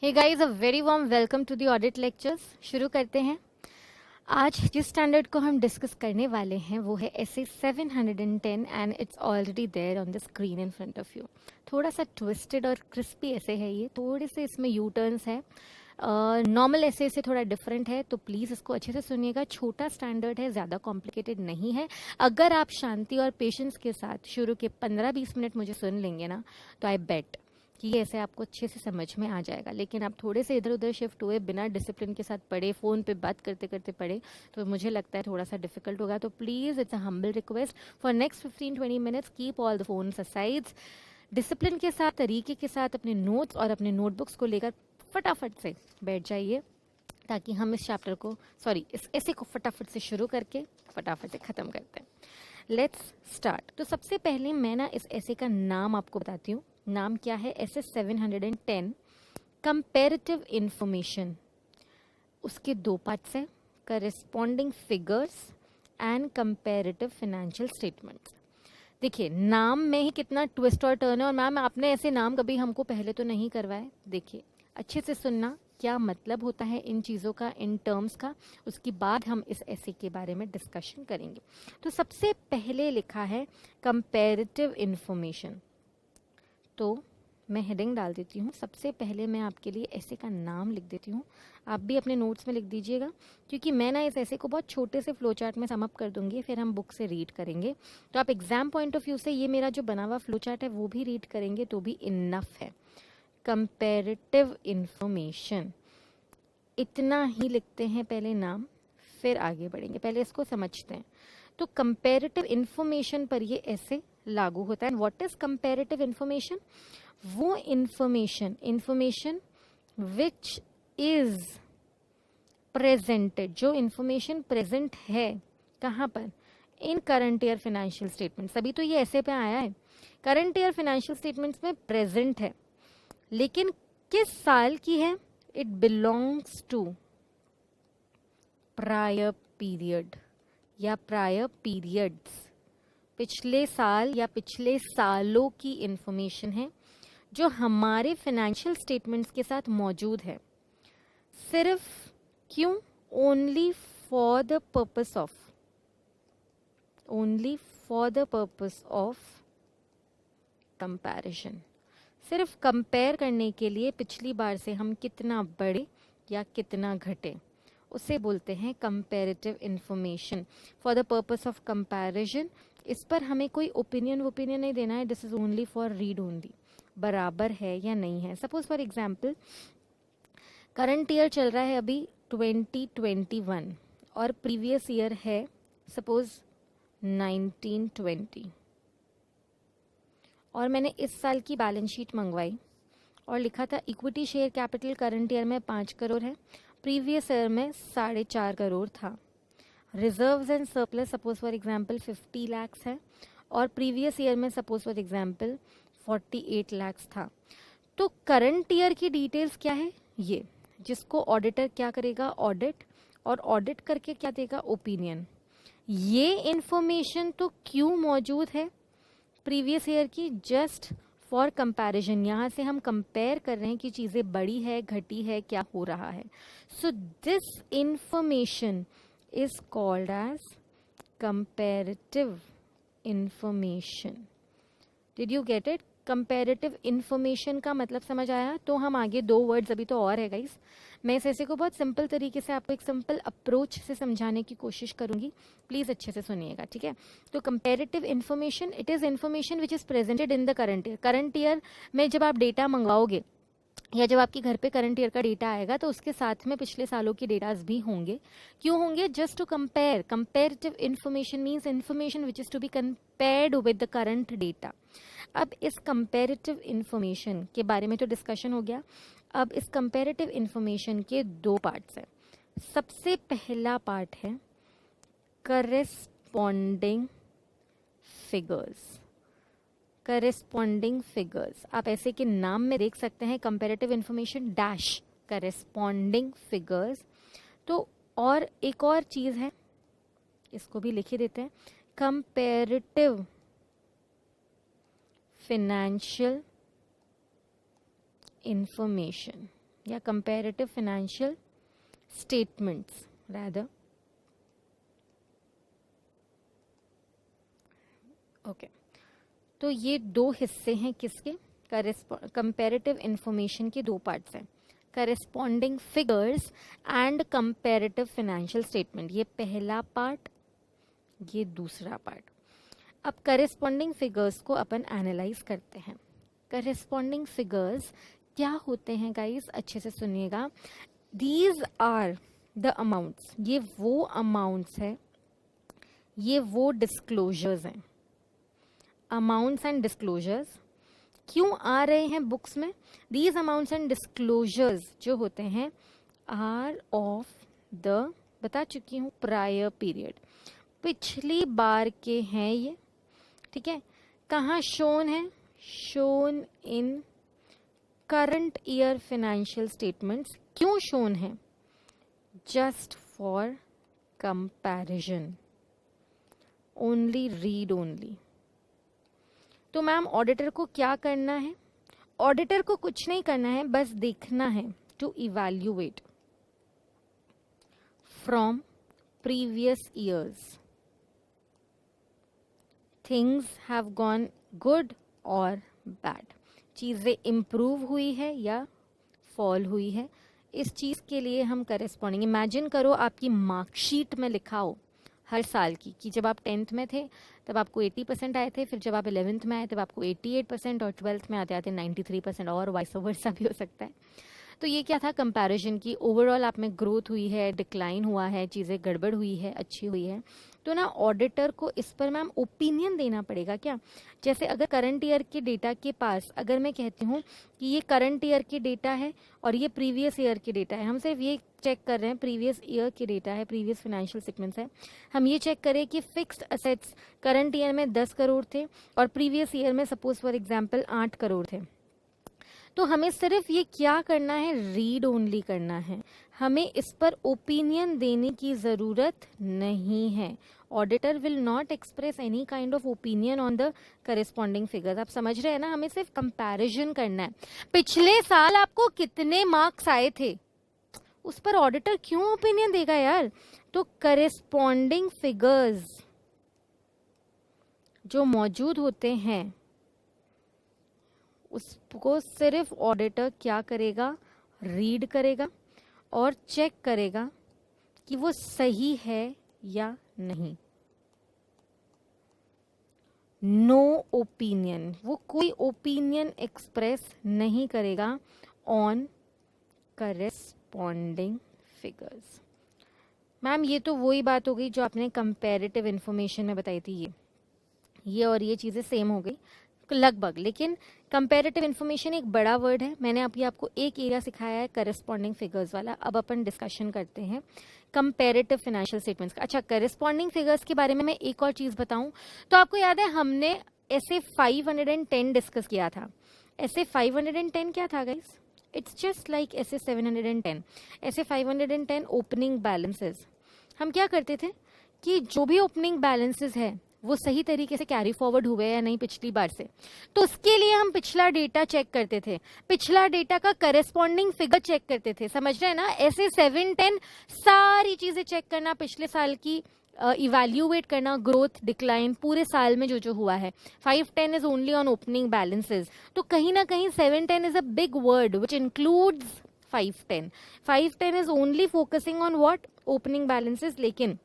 Hey guys, a very warm welcome to the audit lectures. शुरू करते हैं। आज जिस स्टैंडर्ड को हम डिस्कस करने वाले हैं वो है SA 710 and it's already there on the screen in front of you. थोड़ा सा ट्विस्टेड और क्रिस्पी ऐसे है, ये थोड़े से इसमें यू टर्न्स है, नॉर्मल ऐसे से थोड़ा डिफरेंट है, तो प्लीज़ इसको अच्छे से सुनिएगा। छोटा स्टैंडर्ड है, ज़्यादा कॉम्प्लिकेटेड नहीं है। अगर आप शांति और पेशेंस के साथ शुरू के 15-20 मिनट मुझे सुन लेंगे ना, तो आई बेट कि ये ऐसे आपको अच्छे से समझ में आ जाएगा। लेकिन आप थोड़े से इधर उधर शिफ्ट हुए, बिना डिसिप्लिन के साथ पढ़े, फ़ोन पे बात करते करते पढ़े, तो मुझे लगता है थोड़ा सा डिफिकल्ट होगा। तो please, it's a humble request, for next 15-20 minutes keep all the phones asides. Discipline के साथ, तरीके के साथ अपने नोट्स और अपने नोटबुक्स को लेकर फटाफट से बैठ जाइए, ताकि हम इस चैप्टर को, इस ऐसे को फटाफट से शुरू करके फटाफट से ख़त्म करते हैं। Let's start. तो सबसे पहले मैं ना इस ऐसे का नाम आपको बताती हूँ। नाम क्या है? S 710 comparative information. उसके दो पार्ट्स हैं, corresponding figures and comparative financial statements. देखिए, नाम में ही कितना ट्विस्ट और टर्न है। और मैम, आपने ऐसे नाम कभी हमको पहले तो नहीं करवाए। देखिए, अच्छे से सुनना, क्या मतलब होता है इन चीज़ों का, इन टर्म्स का। उसके बाद हम इस ऐसे के बारे में डिस्कशन करेंगे। तो सबसे पहले लिखा है कंपेरेटिव इंफॉर्मेशन। तो मैं हेडिंग डाल देती हूँ। सबसे पहले मैं आपके लिए ऐसे का नाम लिख देती हूँ। आप भी अपने नोट्स में लिख दीजिएगा, क्योंकि मैं ना इस ऐसे को बहुत छोटे से फ्लो चार्ट में समअप कर दूंगी, फिर हम बुक से रीड करेंगे। तो आप एग्जाम पॉइंट ऑफ व्यू से ये मेरा जो बना हुआ फ्लो चार्ट है वो भी रीड करेंगे तो भी इनफ है। कंपेरेटिव इंफॉर्मेशन, इतना ही लिखते हैं पहले नाम, फिर आगे बढ़ेंगे। पहले इसको समझते हैं। तो कंपेरेटिव इंफॉर्मेशन पर ये ऐसे लागू होता है। And what is comparative information? वो इंफॉर्मेशन विच इज प्रेजेंटेड, जो इंफॉर्मेशन प्रेजेंट है कहाँ पर? In current year financial statements. अभी तो ये ऐसे पे आया है, करंट ईयर फाइनेंशियल स्टेटमेंट्स में प्रेजेंट है, लेकिन किस साल की है? It belongs to prior period या प्रायर पीरियड्स। पिछले साल या पिछले सालों की इंफॉर्मेशन है जो हमारे फाइनेंशियल स्टेटमेंट्स के साथ मौजूद है। सिर्फ क्यों? Only for the purpose of comparison. सिर्फ कंपेयर करने के लिए पिछली बार से हम कितना बढ़े या कितना घटे, उसे बोलते हैं comparative information for the purpose of comparison. इस पर हमें कोई ओपिनियन नहीं देना है। This is only for read only, बराबर है या नहीं है। Suppose for example, current year चल रहा है अभी 2021 और प्रीवियस ईयर है सपोज 1920, और मैंने इस साल की बैलेंस शीट मंगवाई और लिखा था equity share capital current year में 5 करोड़ है, प्रीवियस ईयर में 4.5 करोड़ था। Reserves and surplus suppose for example 50 lakhs है, और प्रीवियस ईयर में सपोज फॉर एग्जांपल 48 लाख्स था। तो करंट ईयर की डिटेल्स क्या है? ये, जिसको ऑडिटर क्या करेगा? ऑडिट, और ऑडिट करके क्या देगा? ओपिनियन। ये इंफॉर्मेशन तो क्यों मौजूद है प्रीवियस ईयर की? Just for comparison. यहाँ से हम कंपेयर कर रहे हैं कि चीज़ें बढ़ी है, घटी है, क्या हो रहा है। So this information is called as comparative information. Did you get it? Comparative information का मतलब समझ आया? तो हम आगे 2 वर्ड्स अभी तो और है गाइस। मैं इस ऐसे को बहुत सिंपल तरीके से आपको एक सिंपल अप्रोच से समझाने की कोशिश करूंगी। प्लीज अच्छे से सुनिएगा, ठीक है? तो comparative information, it is information which is presented in the current year. Current year में जब आप डेटा मंगवाओगे या जब आपके घर पे करंट ईयर का डेटा आएगा, तो उसके साथ में पिछले सालों के डेटाज भी होंगे। क्यों होंगे? Just to compare. Comparative information means information which is to be compared with the current data. अब इस कंपेरेटिव इंफॉर्मेशन के बारे में तो डिस्कशन हो गया। अब इस कंपेरेटिव इंफॉर्मेशन के 2 पार्ट्स हैं। सबसे पहला पार्ट है करेस्पॉन्डिंग फिगर्स। करेस्पॉन्डिंग फिगर्स, आप ऐसे के नाम में देख सकते हैं, comparative information dash corresponding figures. तो और एक और चीज है, इसको भी लिख ही देते हैं, कंपेरेटिव फाइनेंशियल इंफॉर्मेशन। या comparative financial statements rather. Okay, तो ये दो हिस्से हैं किसके, कंपैरेटिव इंफॉर्मेशन के दो पार्ट्स हैं, corresponding figures and comparative financial statement. ये पहला पार्ट, ये दूसरा पार्ट। अब करस्पॉन्डिंग फिगर्स को अपन एनालाइज करते हैं। करस्पॉन्डिंग फिगर्स क्या होते हैं गाइस, अच्छे से सुनिएगा। दीज आर द अमाउंट्स, ये वो अमाउंट्स है, ये वो डिस्क्लोजर्स हैं। अमाउंट्स एंड डिस्क्लोजर्स क्यों आ रहे हैं बुक्स में? दीज अमाउंट्स एंड डिस्क्लोजर्स जो होते हैं आर ऑफ द, बता चुकी हूँ, प्रायर पीरियड, पिछली बार के हैं ये, ठीक है। कहाँ शोन है? Shown in current year financial statements. क्यों शोन है? Just for comparison, only, read only. तो मैम ऑडिटर को क्या करना है? ऑडिटर को कुछ नहीं करना है, बस देखना है, to evaluate from previous years things have gone good और बैड, चीज़ें इम्प्रूव हुई है या फॉल हुई है। इस चीज़ के लिए हम करस्पॉन्डिंग, इमेजिन करो आपकी मार्कशीट में लिखा हो हर साल की कि जब आप 10th में थे तब आपको 80% आए थे, फिर जब आप 11th में आए तब आपको 88% और 12th में आते आते 93% और वाइस वर्सा भी हो सकता है। तो ये क्या था? कंपैरिजन की ओवरऑल आप में ग्रोथ हुई है, डिक्लाइन हुआ है, चीज़ें गड़बड़ हुई है, अच्छी हुई है। तो ना ऑडिटर को इस पर मैम ओपिनियन देना पड़ेगा क्या? जैसे अगर करंट ईयर के डेटा के पास अगर मैं कहती हूँ कि ये करंट ईयर के डेटा है और ये प्रीवियस ईयर के डेटा है, हम सिर्फ ये चेक कर रहे हैं, प्रीवियस ईयर के डेटा है, प्रीवियस फाइनेंशियल स्टेटमेंट्स है, हम ये चेक करें कि फिक्स्ड असेट्स करंट ईयर में 10 करोड़ थे और प्रीवियस ईयर में सपोज फॉर एग्जांपल 8 करोड़ थे। तो हमें सिर्फ ये क्या करना है? रीड ओनली करना है, हमें इस पर ओपिनियन देने की ज़रूरत नहीं है। Auditor will not express any kind of opinion on the corresponding figures. आप समझ रहे हैं ना, हमें सिर्फ कंपैरिजन करना है। पिछले साल आपको कितने मार्क्स आए थे, उस पर ऑडिटर क्यों ओपिनियन देगा यार? तो करस्पॉन्डिंग फिगर्स जो मौजूद होते हैं उसको सिर्फ ऑडिटर क्या करेगा? रीड करेगा और चेक करेगा कि वो सही है या नहीं। नो ओपिनियन, वो कोई ओपिनियन एक्सप्रेस नहीं करेगा ऑन करस्पॉन्डिंग फिगर्स। मैम ये तो वही बात हो गई जो आपने कंपैरेटिव इंफॉर्मेशन में बताई थी, ये और ये चीज़ें सेम हो गई लगभग, लेकिन कंपैरेटिव इन्फॉर्मेशन एक बड़ा वर्ड है। मैंने अभी आपको एक एरिया सिखाया है करस्पॉन्डिंग फिगर्स वाला। अब अपन डिस्कशन करते हैं कंपैरेटिव फाइनेंशियल स्टेटमेंट्स का। अच्छा, करस्पॉन्डिंग फिगर्स के बारे में मैं एक और चीज़ बताऊं तो आपको याद है हमने ऐसे 510 डिस्कस किया था। ऐसे 510 क्या था गाइस? इट्स जस्ट लाइक ऐसे 710। ऐसे 510 ओपनिंग बैलेंसेस। हम क्या करते थे कि जो भी ओपनिंग बैलेंसेस है वो सही तरीके से कैरी फॉरवर्ड हुए या नहीं पिछली बार से, तो उसके लिए हम पिछला डेटा चेक करते थे, पिछला डेटा का करस्पॉन्डिंग फिगर चेक करते थे। समझ रहे हैं ना? ऐसे 710 सारी चीजें चेक करना, पिछले साल की इवैल्यूएट करना, ग्रोथ, डिक्लाइन, पूरे साल में जो जो हुआ है। 510 is only on opening balances. तो कहीं ना कहीं 710 is a big word which includes 510। 510 is only focusing on what? Opening balances. लेकिन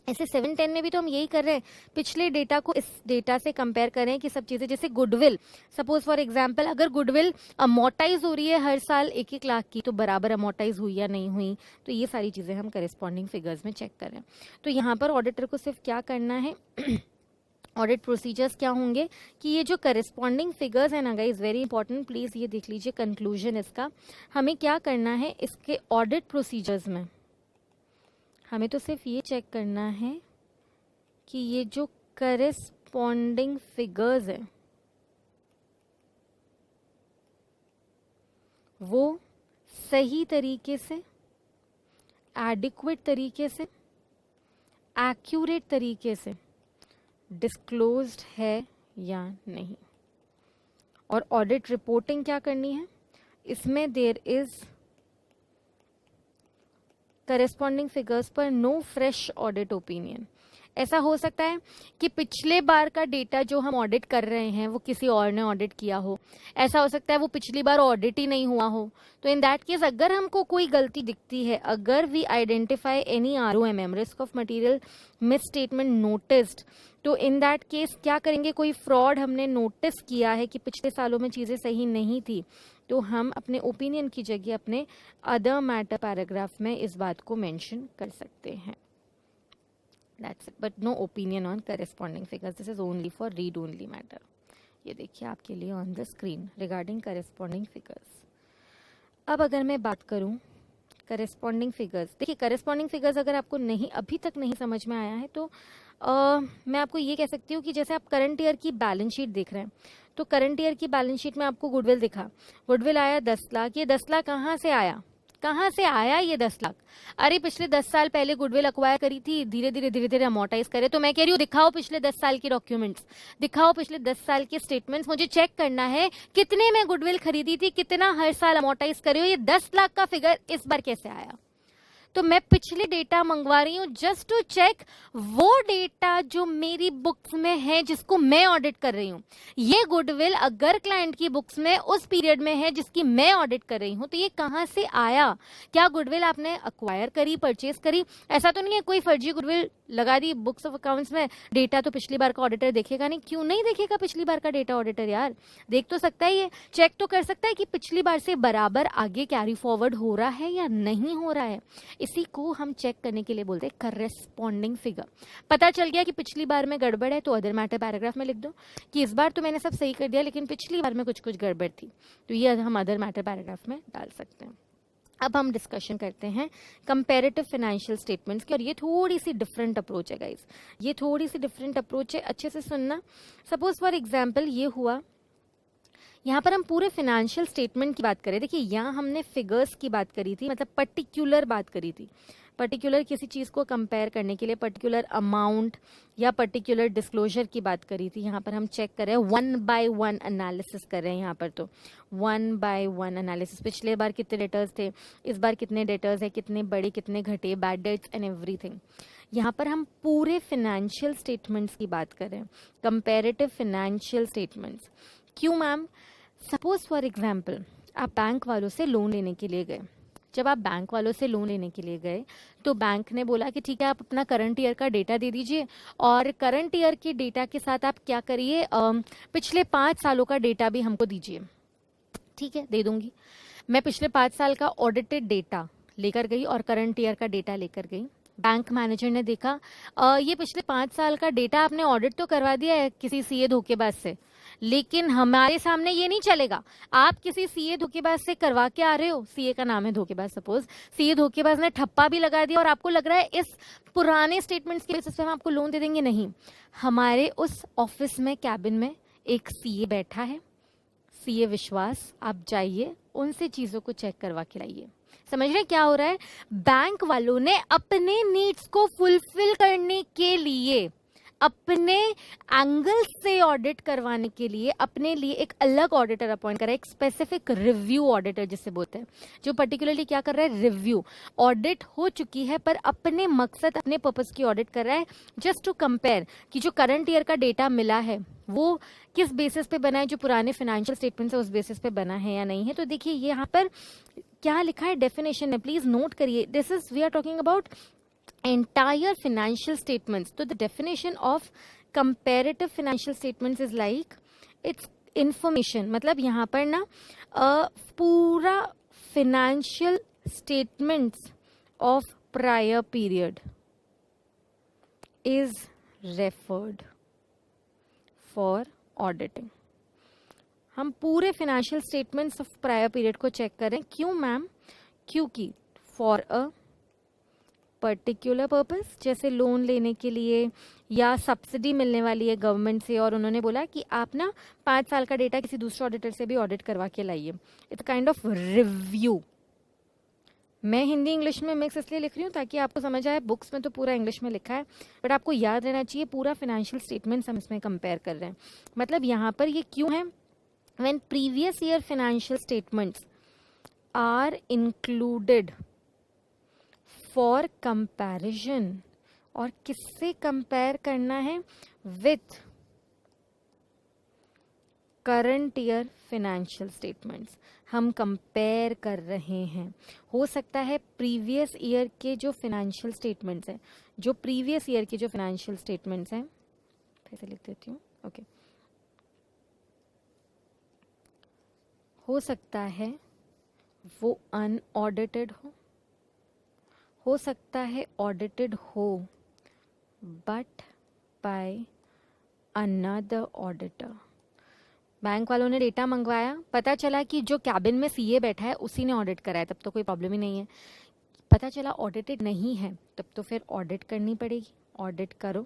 ऐसे 710 में भी तो हम यही कर रहे हैं, पिछले डेटा को इस डेटा से कंपेयर कर रहे हैं कि सब चीजें, जैसे गुडविल, सपोज फॉर एग्जांपल अगर गुडविल अमोर्टाइज हो रही है हर साल 1-1 लाख की, तो बराबर अमोर्टाइज हुई या नहीं हुई, तो ये सारी चीजें हम करस्पॉन्डिंग फिगर्स में चेक कर रहे हैं। तो यहाँ पर ऑडिटर को सिर्फ क्या करना है ऑडिट प्रोसीजर्स क्या होंगे कि ये जो करस्पॉन्डिंग फिगर्स है ना गाइस, वेरी इंपॉर्टेंट, प्लीज ये देख लीजिए कंक्लूजन इसका। हमें क्या करना है इसके ऑडिट प्रोसीजर्स में? हमें तो सिर्फ ये चेक करना है कि ये जो करस्पॉन्डिंग फिगर्स है वो सही तरीके से, एडिक्वेट तरीके से, एक्यूरेट तरीके से डिस्क्लोज्ड है या नहीं। और ऑडिट रिपोर्टिंग क्या करनी है इसमें? देयर इज करस्पॉन्डिंग फिगर्स पर नो फ्रेश ऑडिट ओपिनियन। ऐसा हो सकता है कि पिछले बार का डेटा जो हम ऑडिट कर रहे हैं वो किसी और ने ऑडिट किया हो, ऐसा हो सकता है वो पिछली बार ऑडिट ही नहीं हुआ हो। तो इन दैट केस अगर हमको कोई गलती दिखती है, अगर we identify any ROMM, risk of material misstatement noticed, तो इन दैट केस क्या करेंगे, कोई फ्रॉड हमने नोटिस किया है कि पिछले सालों में चीज़ें सही नहीं थी, तो हम अपने ओपिनियन की जगह अपने अदर मैटर पैराग्राफ में इस बात को मेंशन कर सकते हैं। That's it, but no opinion on corresponding figures. This is only for read only matter. ये देखिए आपके लिए on the screen regarding corresponding figures. अब अगर मैं बात करूं corresponding figures, देखिए corresponding figures अगर आपको अभी तक नहीं समझ में आया है तो मैं आपको ये कह सकती हूँ कि जैसे आप करंट ईयर की बैलेंस शीट देख रहे हैं, तो करंट ईयर की बैलेंस शीट में आपको गुडविल दिखा, गुडविल आया 10 लाख। ये 10 लाख कहाँ से आया, कहाँ से आया ये 10 लाख? अरे पिछले 10 साल पहले गुडविल अक्वायर करी थी, धीरे धीरे अमोर्टाइज करे। तो मैं कह रही हूँ दिखाओ पिछले 10 साल के डॉक्यूमेंट्स, दिखाओ पिछले 10 साल के स्टेटमेंट्स, मुझे चेक करना है कितने में गुडविल खरीदी थी, कितना हर साल अमोर्टाइज करे हो। ये 10 लाख का फिगर इस बार कैसे आया? तो मैं पिछले डेटा मंगवा रही हूँ जस्ट टू चेक वो डेटा जो मेरी बुक्स में है जिसको मैं ऑडिट कर रही हूँ। ये गुडविल अगर क्लाइंट की बुक्स में उस पीरियड में है जिसकी मैं ऑडिट कर रही हूँ, तो ये कहाँ से आया? क्या गुडविल आपने अक्वायर करी, परचेज करी? ऐसा तो नहीं है कोई फर्जी गुडविल लगा दी बुक्स ऑफ अकाउंट्स में, डेटा तो पिछली बार का ऑडिटर देखेगा नहीं। क्यों नहीं देखेगा पिछली बार का डेटा ऑडिटर? यार देख तो सकता है, ये चेक तो कर सकता है कि पिछली बार से बराबर आगे कैरी फॉरवर्ड हो रहा है या नहीं हो रहा है। इसी को हम चेक करने के लिए बोलते हैं करस्पॉन्डिंग फिगर। पता चल गया कि पिछली बार में गड़बड़ है तो अदर मैटर पैराग्राफ में लिख दो कि इस बार तो मैंने सब सही कर दिया लेकिन पिछली बार में कुछ गड़बड़ थी, तो ये हम अदर मैटर पैराग्राफ में डाल सकते हैं। अब हम डिस्कशन करते हैं कंपैरेटिव फाइनेंशियल स्टेटमेंट्स की, और ये थोड़ी सी डिफरेंट अप्रोच है गाइस, ये थोड़ी सी डिफरेंट अप्रोच है, अच्छे से सुनना। सपोज फॉर एग्जांपल ये हुआ, यहाँ पर हम पूरे फाइनेंशियल स्टेटमेंट की बात करें। देखिए यहाँ हमने फिगर्स की बात करी थी, मतलब पर्टिकुलर बात करी थी, पर्टिकुलर किसी चीज़ को कंपेयर करने के लिए पर्टिकुलर अमाउंट या पर्टिकुलर डिस्क्लोजर की बात करी थी। यहाँ पर हम चेक कर रहे हैं 1 by 1 एनालिसिस कर रहे हैं। यहाँ पर तो 1 by 1 एनालिसिस, पिछले बार कितने डेटर्स थे, इस बार कितने डेटर्स है, कितने बड़े कितने घटे, बैड डेट्स एंड एवरीथिंग। यहाँ पर हम पूरे फाइनेंशियल स्टेटमेंट्स की बात कर रहे हैं, कंपेरेटिव फाइनेंशियल स्टेटमेंट्स। क्यों मैम? सपोज फॉर एग्जाम्पल आप बैंक वालों से लोन लेने के लिए गए। जब आप बैंक वालों से लोन लेने के लिए गए तो बैंक ने बोला कि ठीक है आप अपना करंट ईयर का डेटा दे दीजिए, और करंट ईयर के डेटा के साथ आप क्या करिए, पिछले 5 सालों का डेटा भी हमको दीजिए। ठीक है, दे दूंगी। मैं पिछले 5 साल का ऑडिटेड डेटा लेकर गई और करंट ईयर का डेटा लेकर गई। बैंक मैनेजर ने देखा ये पिछले 5 साल का डेटा आपने ऑडिट तो करवा दिया है किसी सीए धोखेबाज से, लेकिन हमारे सामने ये नहीं चलेगा। आप किसी सीए धोखेबाज से करवा के आ रहे हो, सीए का नाम है धोखेबाज, सपोज सीए धोखेबाज ने ठप्पा भी लगा दिया और आपको लग रहा है इस पुराने स्टेटमेंट्स के बेसिस पे हम आपको लोन दे देंगे। नहीं, हमारे उस ऑफिस में कैबिन में एक सीए बैठा है, सीए विश्वास, आप जाइए उनसे चीजों को चेक करवा के लाइए। समझ रहे क्या हो रहा है? बैंक वालों ने अपने नीड्स को फुलफिल करने के लिए, अपने एंगल से ऑडिट करवाने के लिए अपने लिए एक अलग ऑडिटर अपॉइंट करा, एक स्पेसिफिक रिव्यू ऑडिटर जिसे बोलते हैं, जो पर्टिकुलरली क्या कर रहा है, रिव्यू। ऑडिट हो चुकी है पर अपने मकसद, अपने पर्पस की ऑडिट कर रहा है, जस्ट टू कंपेयर कि जो करंट ईयर का डेटा मिला है वो किस बेसिस पे बना है, जो पुराने फाइनेंशियल स्टेटमेंट है उस बेसिस पे बना है या नहीं है। तो देखिए यहाँ पर क्या लिखा है डेफिनेशन में, प्लीज नोट करिए। This is, we are talking about entire financial statements. So the definition of comparative financial statements is like it's information, मतलब यहाँ पर ना पूरा financial statements of prior period is referred for auditing. हम पूरे financial statements of prior period को check करें। क्यों मैम? क्योंकि for a पर्टिकुलर पर्पस, जैसे लोन लेने के लिए या सब्सिडी मिलने वाली है गवर्नमेंट से और उन्होंने बोला कि आप ना 5 साल का डेटा किसी दूसरे ऑडिटर से भी ऑडिट करवा के लाइए। It's kind of review. मैं हिंदी इंग्लिश में मिक्स इसलिए लिख रही हूँ ताकि आपको समझ आए, बुक्स में तो पूरा इंग्लिश में लिखा है बट आपको याद रहना चाहिए पूरा फाइनेंशियल स्टेटमेंट्स हम इसमें कंपेयर कर रहे हैं। मतलब यहाँ पर ये क्यों है, when previous year financial statements are included for comparison, और किससे कंपेयर करना है? With current year financial statements. हम कंपेयर कर रहे हैं। हो सकता है प्रीवियस ईयर के जो फाइनेंशियल स्टेटमेंट्स हैं, जो प्रीवियस ईयर के जो फाइनेंशियल स्टेटमेंट्स हैं, फिर से लिख देती हूँ, ओके, हो सकता है वो अनऑडिटेड हो सकता है ऑडिटेड हो but by another auditor. Bank वालों ने डेटा मंगवाया, पता चला कि जो कैबिन में सीए बैठा है उसी ने ऑडिट कराया, तब तो कोई प्रॉब्लम ही नहीं है। पता चला ऑडिटेड नहीं है, तब तो फिर ऑडिट करनी पड़ेगी। ऑडिट करो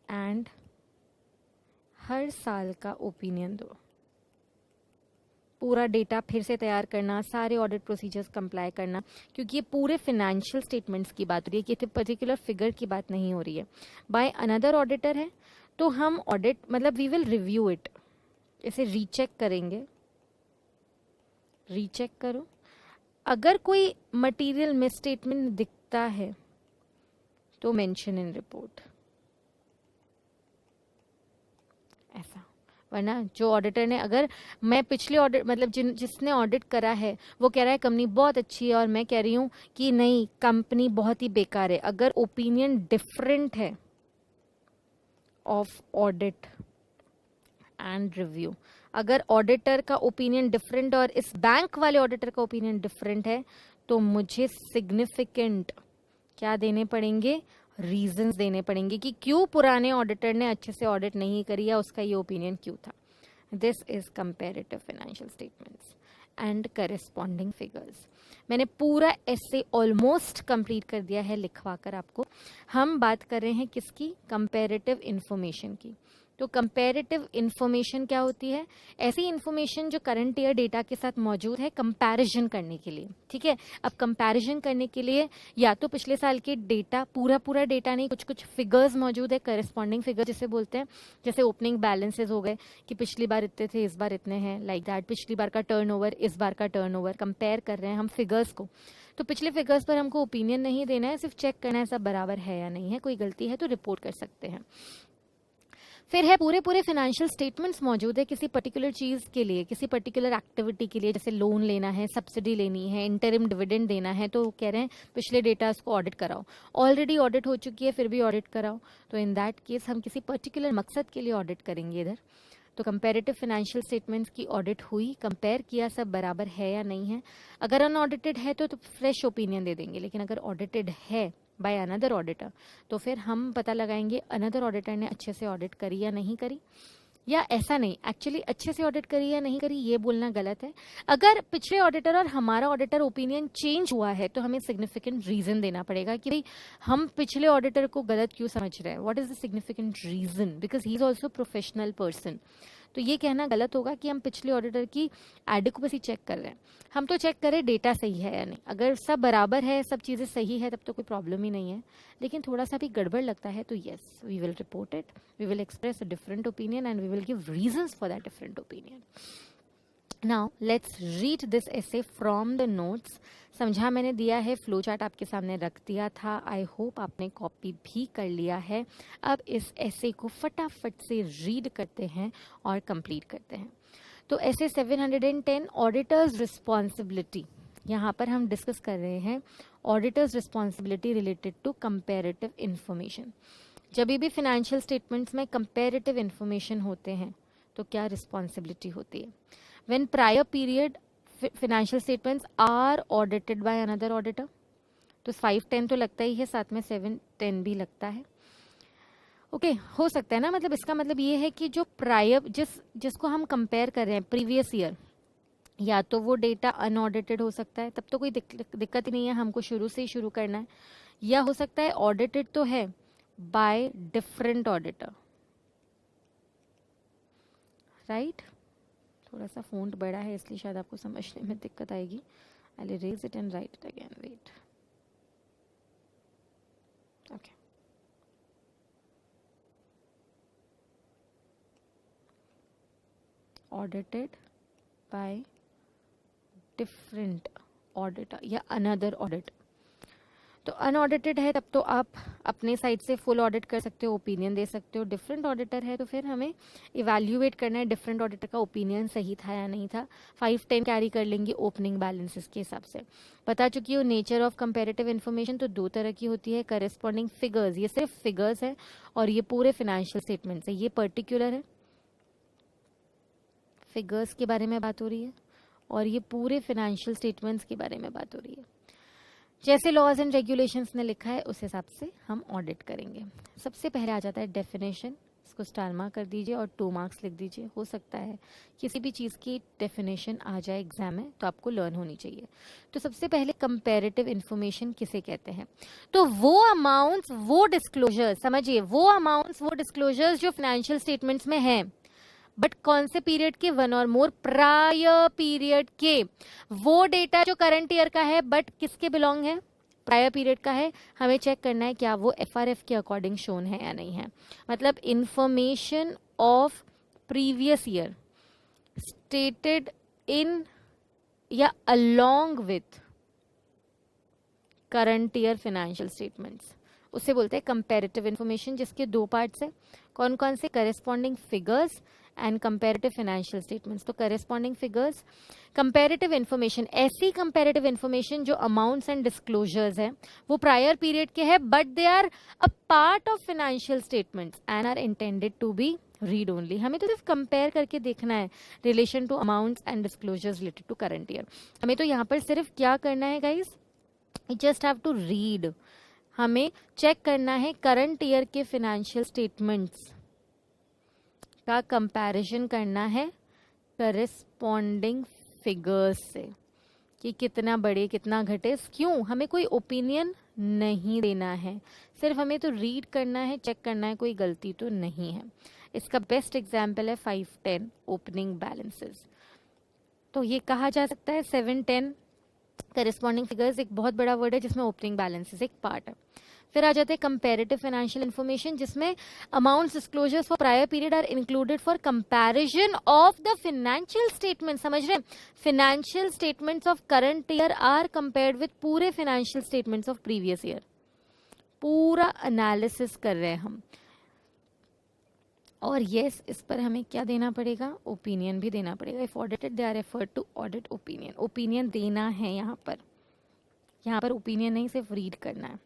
एंड हर साल का ओपिनियन दो। पूरा डेटा फिर से तैयार करना, सारे ऑडिट प्रोसीजर्स कंप्लाई करना, क्योंकि ये पूरे फाइनेंशियल स्टेटमेंट्स की बात हो रही है, किसी पर्टिकुलर फिगर की बात नहीं हो रही है। बाय अनदर ऑडिटर है तो हम ऑडिट मतलब वी विल रिव्यू इट, इसे रीचेक करेंगे। रीचेक करो, अगर कोई मटेरियल मिसस्टेटमेंट दिखता है तो मेंशन इन रिपोर्ट, ऐसा। वरना जो ऑडिटर ने, अगर मैं पिछले ऑडिट मतलब जिसने ऑडिट करा है वो कह रहा है कंपनी बहुत अच्छी है और मैं कह रही हूँ कि नहीं कंपनी बहुत ही बेकार है, अगर ओपिनियन डिफरेंट है ऑफ ऑडिट एंड रिव्यू, अगर ऑडिटर का ओपिनियन डिफरेंट और इस बैंक वाले ऑडिटर का ओपिनियन डिफरेंट है, तो मुझे सिग्निफिकेंट क्या देने पड़ेंगे? रीजंस देने पड़ेंगे कि क्यों पुराने ऑडिटर ने अच्छे से ऑडिट नहीं करी या उसका ये ओपिनियन क्यों था। This is comparative financial statements and corresponding figures. मैंने पूरा ऐसे ऑलमोस्ट कंप्लीट कर दिया है लिखवा कर आपको। हम बात कर रहे हैं किसकी? कंपैरेटिव इंफॉर्मेशन की। तो कंपैरेटिव इंफॉर्मेशन क्या होती है? ऐसी इंफॉर्मेशन जो करंट ईयर डेटा के साथ मौजूद है कंपैरिजन करने के लिए। ठीक है, अब कंपैरिजन करने के लिए या तो पिछले साल के डेटा, पूरा डेटा नहीं, कुछ कुछ फिगर्स मौजूद है, करेस्पॉन्डिंग फिगर जिसे बोलते हैं, जैसे ओपनिंग बैलेंसेज हो गए कि पिछली बार इतने थे इस बार इतने हैं, लाइक दैट। पिछली बार का टर्नओवर इस बार का टर्नओवर, कंपेयर कर रहे हैं हम फिगर्स को। तो पिछले फिगर्स पर हमको ओपिनियन नहीं देना है, सिर्फ चेक करना है सब बराबर है या नहीं है, कोई गलती है तो रिपोर्ट कर सकते हैं। फिर है पूरे फाइनेंशियल स्टेटमेंट्स मौजूद है किसी पर्टिकुलर चीज के लिए, किसी पर्टिकुलर एक्टिविटी के लिए, जैसे लोन लेना है, सब्सिडी लेनी है, इंटरिम डिविडेंड देना है, तो कह रहे हैं पिछले डेटा को ऑडिट कराओ। ऑलरेडी ऑडिट हो चुकी है फिर भी ऑडिट कराओ, तो इन दैट केस हम किसी पर्टिकुलर मकसद के लिए ऑडिट करेंगे इधर। तो कंपैरेटिव फाइनेंशियल स्टेटमेंट्स की ऑडिट हुई, कंपेयर किया सब बराबर है या नहीं है। अगर अनऑडिटेड है तो फ्रेश ओपिनियन दे देंगे, लेकिन अगर ऑडिटेड है बाय अनदर ऑडिटर तो फिर हम पता लगाएंगे अनदर ऑडिटर ने अच्छे से ऑडिट करी या नहीं करी। या ऐसा नहीं, एक्चुअली अच्छे से ऑडिट करी या नहीं करी ये बोलना गलत है। अगर पिछले ऑडिटर और हमारा ऑडिटर ओपिनियन चेंज हुआ है तो हमें सिग्निफिकेंट रीजन देना पड़ेगा कि भाई हम पिछले ऑडिटर को गलत क्यों समझ रहे हैं, what is the significant reason, because he is also professional person. तो ये कहना गलत होगा कि हम पिछले ऑडिटर की एडिक्वेसी चेक कर रहे हैं। हम तो चेक करें डेटा सही है या नहीं, अगर सब बराबर है, सब चीज़ें सही है, तब तो कोई प्रॉब्लम ही नहीं है। लेकिन थोड़ा सा भी गड़बड़ लगता है तो yes, we will report it, we will express a different opinion and we will give reasons for that different opinion. Now let's read this SA from the notes. समझा मैंने दिया है, फ्लो चार्ट आपके सामने रख दिया था, आई होप आपने कॉपी भी कर लिया है। अब इस एसे को फटाफट से रीड करते हैं और कंप्लीट करते हैं। तो एसे 710 ऑडिटर्स रिस्पॉन्सिबिलिटी, यहाँ पर हम डिस्कस कर रहे हैं auditors responsibility related to comparative information. जब भी फाइनेंशियल स्टेटमेंट्स में कंपेरेटिव इंफॉर्मेशन होते हैं तो क्या रिस्पॉन्सिबिलिटी होती है? When prior period financial statements are audited by another auditor, तो 510 तो लगता ही है, साथ में 710 भी लगता है। ओके हो सकता है ना, मतलब इसका मतलब ये है कि जो प्रायर जिसको हम कंपेयर कर रहे हैं प्रीवियस ईयर, या तो वो डेटा अनऑडिटेड हो सकता है, तब तो कोई दिक्कत ही नहीं है, हमको शुरू से ही शुरू करना है। या हो सकता है ऑडिटेड तो है बाय डिफरेंट ऑडिटर, राइट। थोड़ा सा फ़ॉन्ट बड़ा है इसलिए शायद आपको समझने में दिक्कत आएगी। I will erase it and write it again, wait. Okay, audited by different auditor या अनदर ऑडिट। तो अनऑडिटेड है तब तो आप अपने साइड से फुल ऑडिट कर सकते हो, ओपिनियन दे सकते हो। डिफरेंट ऑडिटर है तो फिर हमें इवैल्यूएट करना है डिफरेंट ऑडिटर का ओपिनियन सही था या नहीं था। 5-10 कैरी कर लेंगे ओपनिंग बैलेंसेस के हिसाब से। बता चुकी हो नेचर ऑफ कंपैरेटिव इन्फॉर्मेशन तो 2 तरह की होती है। करेस्पॉन्डिंग फिगर्स, ये सिर्फ फिगर्स है, और ये पूरे फाइनेंशियल स्टेटमेंट्स है। ये पर्टिकुलर है, फिगर्स के बारे में बात हो रही है, और ये पूरे फाइनेंशियल स्टेटमेंट्स के बारे में बात हो रही है। जैसे लॉज एंड रेगुलेशंस ने लिखा है उस हिसाब से हम ऑडिट करेंगे। सबसे पहले आ जाता है डेफिनेशन, इसको स्टार मार्क कर दीजिए और 2 मार्क्स लिख दीजिए। हो सकता है किसी भी चीज़ की डेफिनेशन आ जाए एग्जाम में तो आपको लर्न होनी चाहिए। तो सबसे पहले कंपैरेटिव इन्फॉर्मेशन किसे कहते हैं? तो वो अमाउंट्स, वो डिस्क्लोजर्स, समझिए वो अमाउंट्स, वो डिस्क्लोजर्स जो फाइनेंशियल स्टेटमेंट्स में हैं, बट कौन से पीरियड के? 1 और मोर प्रायर पीरियड के। वो डेटा जो करंट ईयर का है बट किसके बिलोंग है? प्रायर पीरियड का है। हमें चेक करना है क्या वो एफआरएफ के अकॉर्डिंग शोन है या नहीं है। मतलब information of previous year stated in या along with current year financial statements, उसे बोलते हैं कंपैरेटिव इन्फॉर्मेशन, जिसके 2 पार्ट्स है। कौन कौन से? Corresponding figures and comparative financial statements. तो करेस्पॉन्डिंग फिगर्स, कंपैरेटिव इन्फॉर्मेशन, ऐसी कंपैरेटिव इन्फॉर्मेशन जो अमाउंट्स एंड डिस्क्लोजर्स है वो प्रायर पीरियड के हैं but they are a part of financial statements and are intended to be read only. हमें तो सिर्फ कंपेयर करके देखना है relation to amounts and disclosures related to current year. हमें तो यहाँ पर सिर्फ क्या करना है guys, you just have to read. हमें चेक करना है करंट ईयर के फाइनेंशियल स्टेटमेंट्स का कंपैरिजन करना है करेस्पॉन्डिंग फिगर्स से कि कितना बढ़े कितना घटे। क्यों? हमें कोई ओपिनियन नहीं देना है, सिर्फ हमें तो रीड करना है, चेक करना है कोई गलती तो नहीं है। इसका बेस्ट एग्जाम्पल है 5-10 ओपनिंग बैलेंसेस। तो ये कहा जा सकता है 7-10 करेस्पॉन्डिंग फिगर्स एक बहुत बड़ा वर्ड है जिसमें ओपनिंग बैलेंसेस एक पार्ट है। फिर आ जाते हैं कंपैरेटिव फाइनेंशियल इन्फॉर्मेशन, जिसमें amounts disclosures for prior period are included for comparison of the financial statement. समझ रहे हैं? Financial statements of current year are compared with पूरे financial statements of previous year. पूरा एनालिसिस कर रहे हैं हम। और यस, इस पर हमें क्या देना पड़ेगा? ओपिनियन भी देना पड़ेगा। If audited they are referred to audit opinion. Opinion देना है यहाँ पर ओपिनियन नहीं, सिर्फ रीड करना है।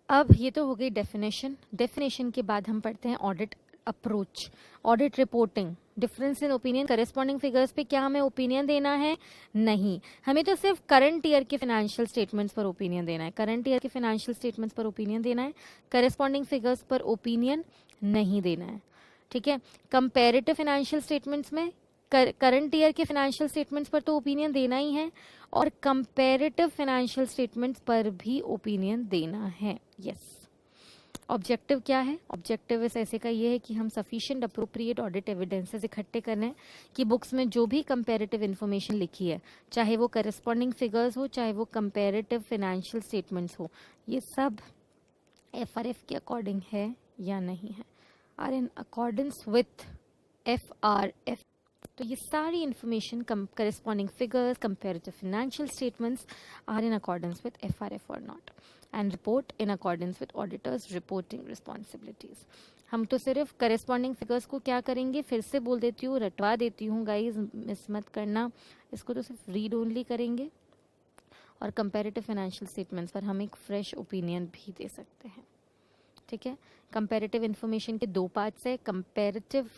अब ये तो हो गई डेफिनेशन। डेफिनेशन के बाद हम पढ़ते हैं audit approach, audit reporting, difference in opinion. Corresponding figures पे क्या हमें ओपिनियन देना है? नहीं, हमें तो सिर्फ करंट ईयर के फाइनेंशियल स्टेटमेंट्स पर ओपिनियन देना है। करंट ईयर के फाइनेंशियल स्टेटमेंट्स पर ओपिनियन देना है, करेस्पॉन्डिंग फिगर्स पर ओपिनियन नहीं देना है। ठीक है? कंपैरेटिव फाइनेंशियल स्टेटमेंट्स में करंट ईयर के फाइनेंशियल स्टेटमेंट्स पर तो ओपिनियन देना ही है, और कंपैरेटिव फाइनेंशियल स्टेटमेंट्स पर भी ओपिनियन देना है। यस। ऑब्जेक्टिव क्या है? ऑब्जेक्टिव इस ऐसे का ये है कि हम सफिशिएंट अप्रोप्रिएट ऑडिट एविडेंसेस इकट्ठे करने हैं कि बुक्स में जो भी कंपैरेटिव इन्फॉर्मेशन लिखी है, चाहे वो करेस्पॉन्डिंग फिगर्स हो, चाहे वो कंपैरेटिव फाइनेंशियल स्टेटमेंट्स हो, ये सब एफआरएफ के अकॉर्डिंग है या नहीं है, are in accordance with FRF. तो ये सारी information, corresponding figures, comparative financial statements are in accordance with FRF और not, and report in accordance with auditors reporting responsibilities. हम तो सिर्फ करेस्पॉन्डिंग फिगर्स को क्या करेंगे, फिर से बोल देती हूँ, रटवा देती हूँ गाइज, मिस मत करना। इसको तो सिर्फ रीड ओनली करेंगे, और कंपैरेटिव फाइनेंशियल स्टेटमेंट्स पर हम एक फ्रेश ओपिनियन भी दे सकते हैं। ठीक है? कंपैरेटिव इन्फॉर्मेशन के 2 पार्ट्स है। कंपैरेटिव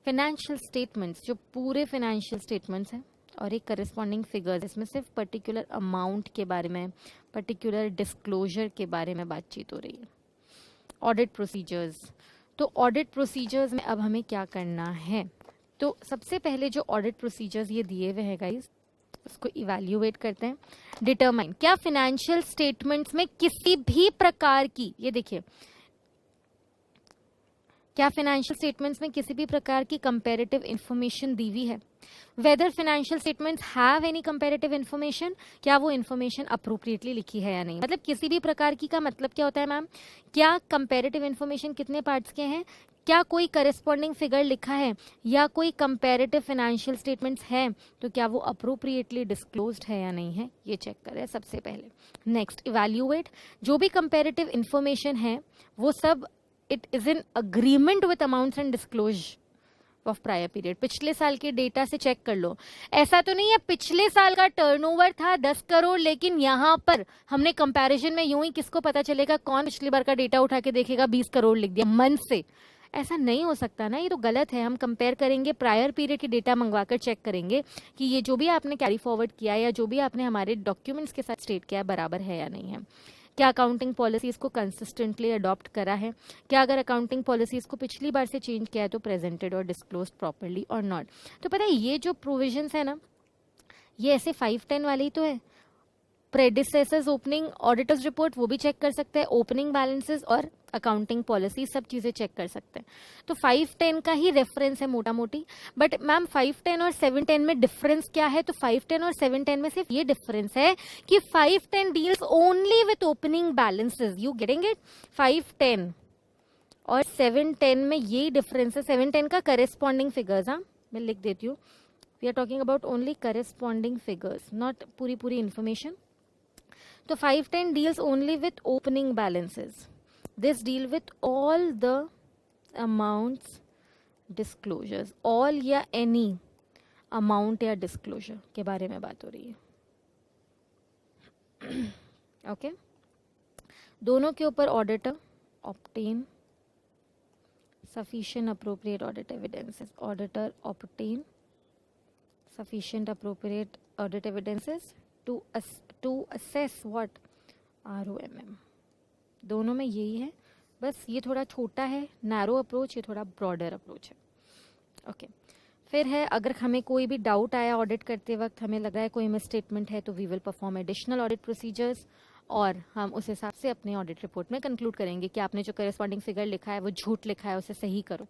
फाइनेंशियल स्टेटमेंट्स जो पूरे फाइनेंशियल स्टेटमेंट्स हैं, और एक करेस्पॉन्डिंग फिगर्स, इसमें सिर्फ पर्टिकुलर अमाउंट के बारे में, पर्टिकुलर डिस्क्लोजर के बारे में बातचीत हो रही है। ऑडिट प्रोसीजर्स, तो ऑडिट प्रोसीजर्स में अब हमें क्या करना है? तो सबसे पहले जो ऑडिट प्रोसीजर्स ये दिए हुए हैं गाइस, उसको इवैल्यूएट करते हैं। डिटरमाइन, क्या फाइनेंशियल स्टेटमेंट्स में किसी भी प्रकार की, ये देखिए, क्या फाइनेंशियल स्टेटमेंट्स में किसी भी प्रकार की कंपैरेटिव इंफॉर्मेशन दी हुई है? Weather financial statements have any comparative information, क्या वो इंफॉर्मेशन अप्रोप्रिएटली लिखी है या नहीं। मतलब किसी भी प्रकार की का मतलब क्या होता है मैम? क्या कंपैरेटिव इंफॉर्मेशन कितने पार्ट्स के हैं? क्या कोई करेस्पॉन्डिंग फिगर लिखा है या कोई कंपैरेटिव फाइनेंशियल स्टेटमेंट्स है, तो क्या वो अप्रोप्रिएटली डिस्क्लोज्ड है या नहीं है, ये चेक करें सबसे पहले. Next, evaluate. जो भी कंपैरेटिव इंफॉर्मेशन है वो सब it is in agreement with amounts and disclose of prior period. पिछले साल के डेटा से चेक कर लो. ऐसा तो नहीं है पिछले साल का टर्नओवर था 10 करोड़, लेकिन यहाँ पर हमने कंपैरिजन में यूं ही, किसको पता चलेगा, कौन पिछली बार का डेटा उठा के देखेगा 20 करोड़ लिख दिया मन से. ऐसा नहीं हो सकता ना, ये तो गलत है. हम कंपेयर करेंगे, प्रायर पीरियड की डेटा मंगवाकर चेक करेंगे कि ये जो भी आपने कैरी फॉरवर्ड किया या जो भी आपने हमारे डॉक्यूमेंट्स के साथ स्टेट किया बराबर है या नहीं है. क्या अकाउंटिंग पॉलिसीज को कंसिस्टेंटली अडॉप्ट करा है, क्या अगर अकाउंटिंग पॉलिसीज को पिछली बार से चेंज किया है तो प्रेजेंटेड और डिस्क्लोज प्रॉपरली और नॉट. तो पता है ये जो प्रोविजंस है ना, ये ऐसे 510 वाले ही तो है. प्रेडिसेसर्स ओपनिंग ऑडिटर्स रिपोर्ट वो भी चेक कर सकते हैं, ओपनिंग बैलेंसेस और अकाउंटिंग पॉलिसी सब चीजें चेक कर सकते हैं. तो 510 का ही रेफरेंस है मोटा मोटी. बट मैम 510 और 710 में डिफरेंस क्या है, तो 510 और 710 में सिर्फ ये डिफरेंस है कि 510 deals only with opening balances. You getting it? 510 और 710 में यही डिफरेंस है. 710 का करेस्पॉन्डिंग फिगर्स, हाँ मैं लिख देती हूँ. We are talking about only corresponding figures, not पूरी इंफॉर्मेशन. तो 510 deals only with opening balances. This deal with all the amounts disclosures. All या any amount या disclosure के बारे में बात हो रही है. ओके दोनों के ऊपर auditor obtain sufficient appropriate audit evidences. Auditor obtain sufficient appropriate audit evidences to assess what ROMM. दोनों में यही है, बस ये थोड़ा छोटा है नैरो अप्रोच, ये थोड़ा ब्रॉडर अप्रोच है. ओके फिर है, अगर हमें कोई भी डाउट आया ऑडिट करते वक्त, हमें लग रहा है कोई मिस स्टेटमेंट है, तो we will perform additional audit procedures और हम उस हिसाब से अपने ऑडिट रिपोर्ट में कंक्लूड करेंगे कि आपने जो करेस्पॉन्डिंग फिगर लिखा है वो झूठ लिखा है, उसे सही करो.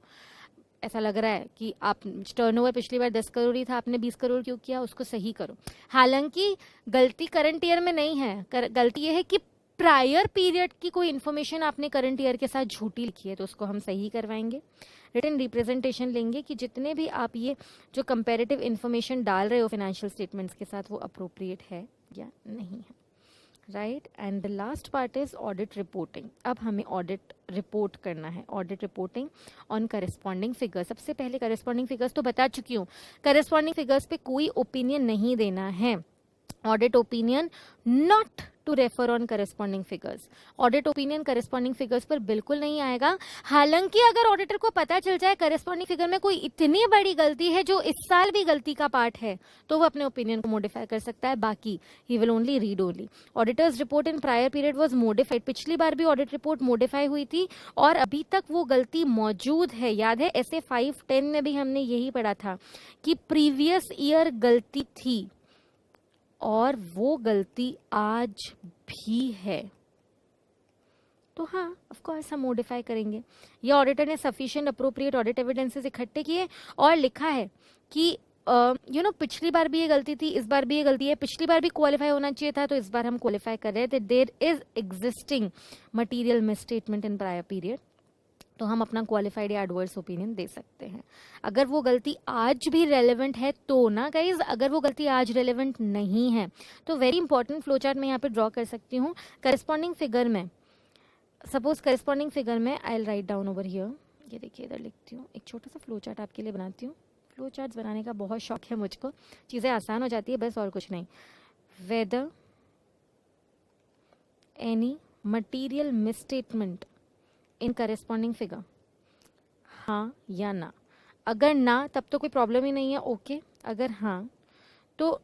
ऐसा लग रहा है कि आप टर्नओवर पिछली बार 10 करोड़ ही था, आपने 20 करोड़ क्यों किया, उसको सही करो. हालांकि गलती करंट ईयर में नहीं है, गलती ये है कि प्रायर पीरियड की कोई इन्फॉर्मेशन आपने करंट ईयर के साथ झूठी लिखी है, तो उसको हम सही करवाएंगे. रिटन रिप्रेजेंटेशन लेंगे कि जितने भी आप ये जो कंपैरेटिव इन्फॉर्मेशन डाल रहे हो फाइनेंशियल स्टेटमेंट्स के साथ वो अप्रोप्रिएट है या नहीं है. Right. And the last part is audit reporting. अब हमें ऑडिट रिपोर्ट करना है, audit reporting on corresponding figures. सबसे पहले करेस्पॉन्डिंग फिगर्स तो बता चुकी हूँ, करेस्पॉन्डिंग फिगर्स पे कोई ओपिनियन नहीं देना है. Audit opinion not to refer on corresponding figures. Audit opinion corresponding figures पर बिल्कुल नहीं आएगा. हालांकि अगर ऑडिटर को पता चल जाए करेस्पॉन्डिंग फिगर में कोई इतनी बड़ी गलती है जो इस साल भी गलती का पार्ट है, तो वो अपने ओपिनियन को मॉडिफाई कर सकता है. बाकी he will only read only. Auditors report in prior period was modified. पिछली बार भी ऑडिट रिपोर्ट मॉडिफाई हुई थी और अभी तक वो गलती मौजूद है. याद है ऐसे 510 में भी हमने यही पढ़ा था कि प्रीवियस ईयर गलती थी और वो गलती आज भी है. तो हाँ ऑफ कोर्स हम मॉडिफाई करेंगे. ये ऑडिटर ने सफिशिएंट अप्रोप्रिएट ऑडिट एविडेंसेस इकट्ठे किए और लिखा है कि पिछली बार भी ये गलती थी, इस बार भी ये गलती है, पिछली बार भी क्वालिफाई होना चाहिए था, तो इस बार हम क्वालिफाई कर रहे थे. There is existing material misstatement in prior period, तो हम अपना क्वालिफाइड या एडवर्स ओपिनियन दे सकते हैं. अगर वो गलती आज भी रेलेवेंट है तो ना गाइज, अगर वो गलती आज रेलेवेंट नहीं है तो वेरी इंपॉर्टेंट फ्लो चार्ट मैं यहाँ पे ड्रॉ कर सकती हूँ. करेस्पॉन्डिंग फिगर में सपोज करेस्पॉन्डिंग फिगर में I will write down over here. ये देखिए इधर लिखती हूँ, एक छोटा सा फ्लो चार्ट आपके लिए बनाती हूँ. फ्लो चार्ट्स बनाने का बहुत शौक है मुझको, चीज़ें आसान हो जाती है बस, और कुछ नहीं. वेदर एनी मटीरियल मिसस्टेटमेंट इन करेस्पॉन्डिंग फिगर, हाँ या ना. अगर ना तब तो कोई प्रॉब्लम ही नहीं है, ओके. अगर हाँ तो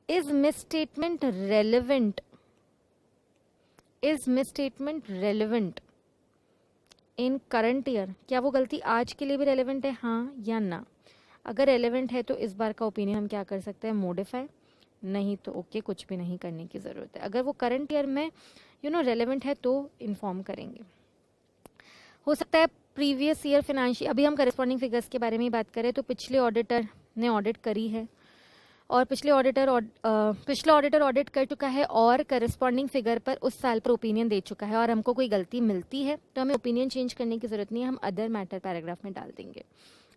is misstatement relevant, is misstatement relevant in current year. क्या वो गलती आज के लिए भी रेलेवेंट है, हाँ या ना. अगर रेलेवेंट है तो इस बार का ओपिनियन हम क्या कर सकते हैं, मॉडिफाई. नहीं तो ओके, कुछ भी नहीं करने की ज़रूरत है. अगर वो करंट ईयर में रेलेवेंट है तो इन्फॉर्म करेंगे. हो सकता है प्रीवियस ईयर फाइनेंशियल, अभी हम करेस्पॉन्डिंग फिगर्स के बारे में ही बात करें तो पिछले ऑडिटर ने ऑडिट करी है और पिछला ऑडिटर ऑडिट कर चुका है और करस्पॉन्डिंग फिगर पर उस साल पर ओपिनियन दे चुका है और हमको कोई गलती मिलती है तो हमें ओपिनियन चेंज करने की ज़रूरत नहीं है, हम अदर मैटर पैराग्राफ में डाल देंगे।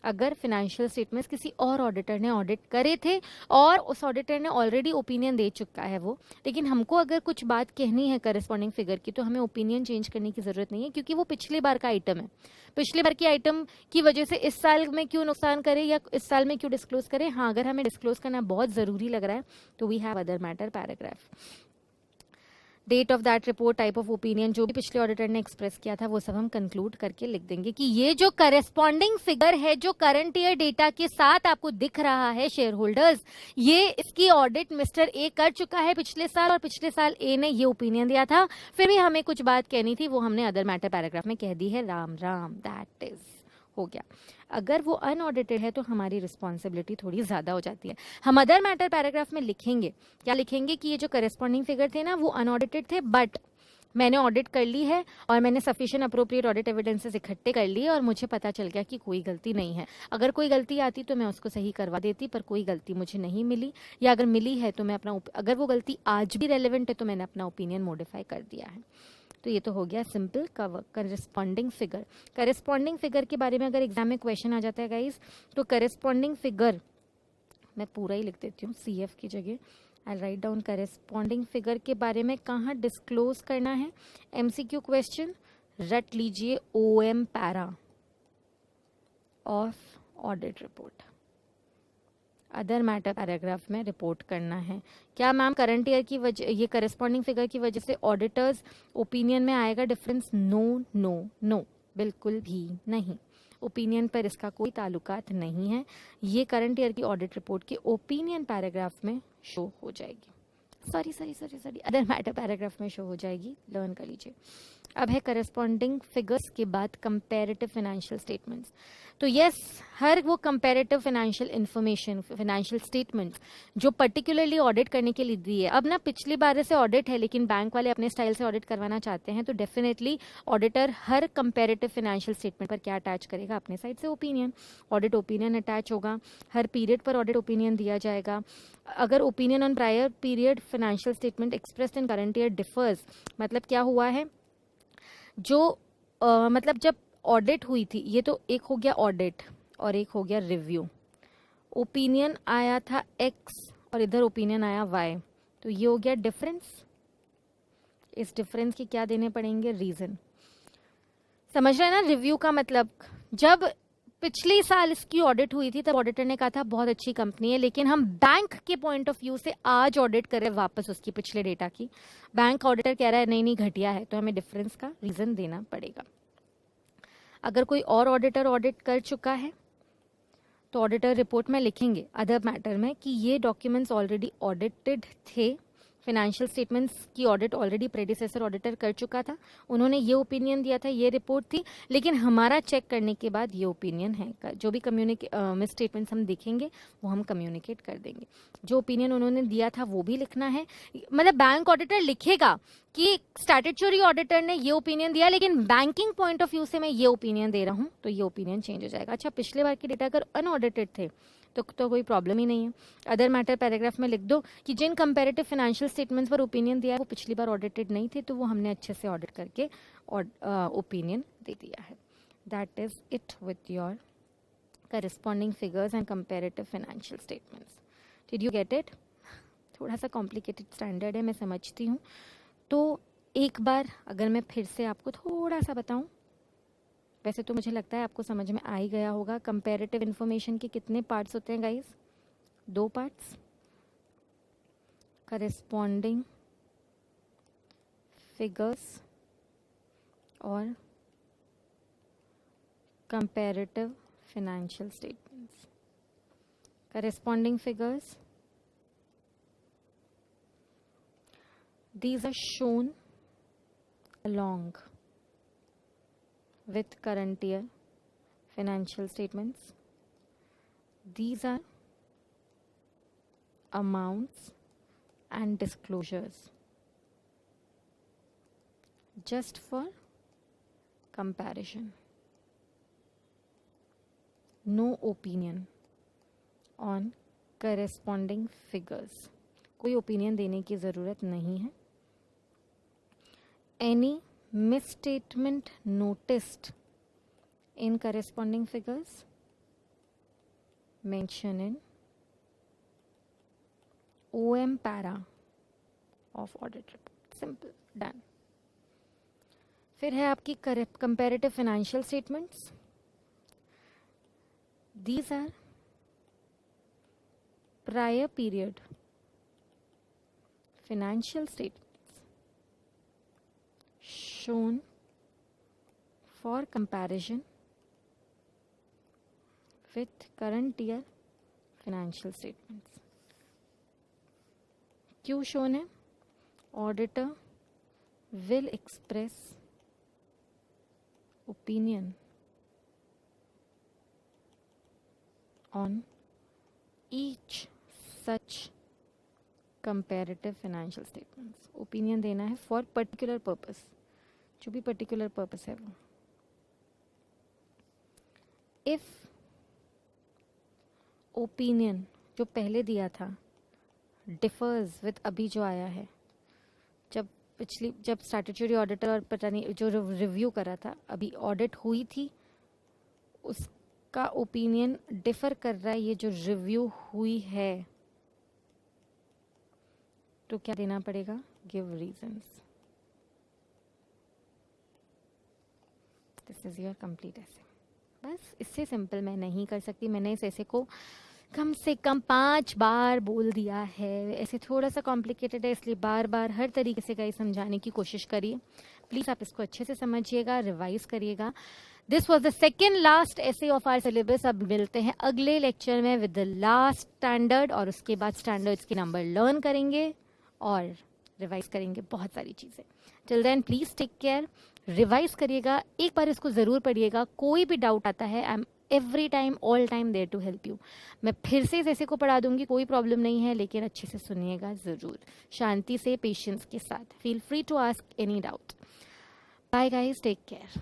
अगर फिनेंशियल स्टेटमेंट्स किसी और ऑडिटर ने ऑडिट करे थे और उस ऑडिटर ने ऑलरेडी ओपिनियन दे चुका है वो, लेकिन हमको अगर कुछ बात कहनी है करस्पॉन्डिंग फिगर की तो हमें ओपिनियन चेंज करने की ज़रूरत नहीं है, क्योंकि वो पिछले बार का आइटम है। पिछले बार की आइटम की वजह से इस साल में क्यों नुकसान करे या इस साल में क्यों डिस्क्लोज करें। हाँ, अगर हमें डिस्क्लोज करना बहुत ज़रूरी लग रहा है तो we have other matter paragraph. Date of that report, type of opinion, जो भी पिछले ऑडिटर ने एक्सप्रेस किया था वो सब हम कंक्लूड करके लिख देंगे कि ये जो करस्पॉन्डिंग फिगर है जो करंट ईयर डेटा के साथ आपको दिख रहा है शेयर होल्डर्स, ये इसकी ऑडिट मिस्टर ए कर चुका है पिछले साल और पिछले साल ए ने ये ओपिनियन दिया था। फिर भी हमें कुछ बात कहनी थी, वो हमने अदर मैटर पैराग्राफ में कह दी है। राम राम, दैट इज हो गया। अगर वो अनऑडिटेड है तो हमारी रिस्पॉन्सिबिलिटी थोड़ी ज़्यादा हो जाती है। हम अदर मैटर पैराग्राफ में लिखेंगे, क्या लिखेंगे कि ये जो करस्पॉन्डिंग फिगर थे ना वो अनऑडिटेड थे, बट मैंने ऑडिट कर ली है और मैंने सफिशिएंट अप्रोप्रिएट ऑडिट एविडेंसेस इकट्ठे कर लिए और मुझे पता चल गया कि कोई गलती नहीं है। अगर कोई गलती आती तो मैं उसको सही करवा देती, पर कोई गलती मुझे नहीं मिली, या अगर मिली है तो मैं अगर वो गलती आज भी रेलेवेंट है तो मैंने अपना ओपिनियन मॉडिफाई कर दिया है। तो ये तो हो गया simple corresponding figure. Corresponding figure के बारे में अगर एग्जाम में क्वेश्चन आ जाता है गाइस, तो करस्पॉन्डिंग फिगर मैं पूरा ही लिख देती हूँ CF की जगह। आई राइट डाउन करस्पॉन्डिंग फिगर के बारे में कहाँ डिस्क्लोज करना है। MCQ क्वेश्चन रट लीजिए, OM para of audit report, other matter paragraph में रिपोर्ट करना है। क्या मैम करंट ईयर की वजह, ये करस्पॉन्डिंग फिगर की वजह से ऑडिटर्स ओपिनियन में आएगा डिफरेंस? नो नो नो, बिल्कुल भी नहीं। ओपिनियन पर इसका कोई ताल्लुकात नहीं है। ये करंट ईयर की ऑडिट रिपोर्ट के ओपिनियन पैराग्राफ में शो हो जाएगी। सॉरी, अदर मैटर पैराग्राफ में शो हो जाएगी, लर्न कर लीजिए। अब है करस्पॉन्डिंग फिगर्स के बाद कंपैरेटिव फाइनेंशियल स्टेटमेंट्स। तो यस, हर वो comparative financial information, financial statements जो पर्टिकुलरली ऑडिट करने के लिए दी है। अब ना पिछली बार से ऑडिट है लेकिन बैंक वाले अपने स्टाइल से ऑडिट करवाना चाहते हैं, तो डेफिनेटली ऑडिटर हर कंपैरेटिव फाइनेंशियल स्टेटमेंट पर क्या अटैच करेगा? अपने साइड से ओपिनियन, ऑडिट ओपिनियन अटैच होगा। हर पीरियड पर ऑडिट ओपिनियन दिया जाएगा। अगर opinion on prior period financial statement expressed in current year differs, मतलब क्या हुआ है, जो मतलब जब ऑडिट हुई थी, ये तो एक हो गया ऑडिट और एक हो गया रिव्यू। ओपिनियन आया था X और इधर ओपिनियन आया Y, तो ये हो गया डिफरेंस। इस डिफरेंस की क्या देने पड़ेंगे? रीजन। समझ रहे हैं ना? रिव्यू का मतलब जब पिछले साल इसकी ऑडिट हुई थी तब ऑडिटर ने कहा था बहुत अच्छी कंपनी है, लेकिन हम बैंक के पॉइंट ऑफ व्यू से आज ऑडिट कर रहे हैं वापस उसकी पिछले डेटा की। बैंक ऑडिटर कह रहा है नहीं घटिया है, तो हमें डिफरेंस का रीजन देना पड़ेगा। अगर कोई और ऑडिटर ऑडिट कर चुका है तो ऑडिटर रिपोर्ट में लिखेंगे अदर मैटर में कि ये डॉक्यूमेंट्स ऑलरेडी ऑडिटेड थे, फाइनेंशियल स्टेटमेंट्स की ऑडिट ऑलरेडी प्रेडिसेसर ऑडिटर कर चुका था, उन्होंने ये ओपिनियन दिया था, ये रिपोर्ट थी, लेकिन हमारा चेक करने के बाद ये ओपिनियन है। जो भी मिस स्टेटमेंट्स हम देखेंगे वो हम कम्युनिकेट कर देंगे। जो ओपिनियन उन्होंने दिया था वो भी लिखना है। मतलब बैंक ऑडिटर लिखेगा कि स्टैट्यूटरी ऑडिटर ने ये ओपिनियन दिया, लेकिन बैंकिंग पॉइंट ऑफ व्यू से मैं ये ओपिनियन दे रहा हूँ, तो ये ओपिनियन चेंज हो जाएगा। अच्छा, पिछले बार के डेटा अगर अनऑडिटेड थे तो कोई प्रॉब्लम ही नहीं है। अदर मैटर पैराग्राफ में लिख दो कि जिन कंपैरेटिव फाइनेंशियल स्टेटमेंट्स पर ओपिनियन दिया है वो पिछली बार ऑडिटेड नहीं थे, तो वो हमने अच्छे से ऑडिट करके ओपिनियन दे दिया है। That is it with your corresponding figures and comparative financial statements. Did you get it? थोड़ा सा कॉम्प्लिकेटेड स्टैंडर्ड है, मैं समझती हूँ। तो एक बार अगर मैं फिर से आपको थोड़ा सा बताऊं, वैसे तो मुझे लगता है आपको समझ में आ ही गया होगा। कंपैरेटिव इन्फॉर्मेशन के कितने पार्ट्स होते हैं गाइस? 2 पार्ट्स, करस्पॉन्डिंग फिगर्स और comparative financial statements. Corresponding figures, these are shown along with current year financial statements. These are amounts and disclosures just for comparison. No opinion on corresponding figures, कोई opinion देने की ज़रूरत नहीं है. Any misstatement noticed in corresponding figures mention in OM para of audit report. Simple, done. फिर है आपकी comparative financial statements. These are prior period financial statements shown for comparison with current year financial statements. क्यों shown है? Auditor will express opinion on each such comparative financial statements. Opinion देना है for particular purpose, जो भी particular purpose है वो. If opinion जो पहले दिया था differs with अभी जो आया है, जब स्टैट्यूटरी ऑडिटर और पता नहीं जो रिव्यू करा था, अभी ऑडिट हुई थी, उसका ओपिनियन डिफर कर रहा है ये जो रिव्यू हुई है, तो क्या देना पड़ेगा? Give reasons. This is your complete ऐसे. बस इससे सिंपल मैं नहीं कर सकती. मैंने इस ऐसे को कम से कम 5 बार बोल दिया है. ऐसे थोड़ा सा कॉम्प्लिकेटेड है, इसलिए बार बार हर तरीके से गाइस समझाने की कोशिश करिए. प्लीज़ आप इसको अच्छे से समझिएगा, रिवाइज करिएगा. This was the second last ऐसे ऑफ आर सिलेबस. अब मिलते हैं अगले लेक्चर में विद द लास्ट स्टैंडर्ड, और उसके बाद स्टैंडर्ड्स के नंबर लर्न करेंगे और रिवाइज करेंगे बहुत सारी चीज़ें. Till then please take care. Revise करिएगा, एक बार इसको ज़रूर पढ़िएगा. कोई भी डाउट आता है, I am every time all time there to help you. मैं फिर से जैसे को पढ़ा दूंगी, कोई प्रॉब्लम नहीं है, लेकिन अच्छे से सुनिएगा ज़रूर, शांति से, पेशेंस के साथ. Feel free to ask any doubt. Bye guys, take care.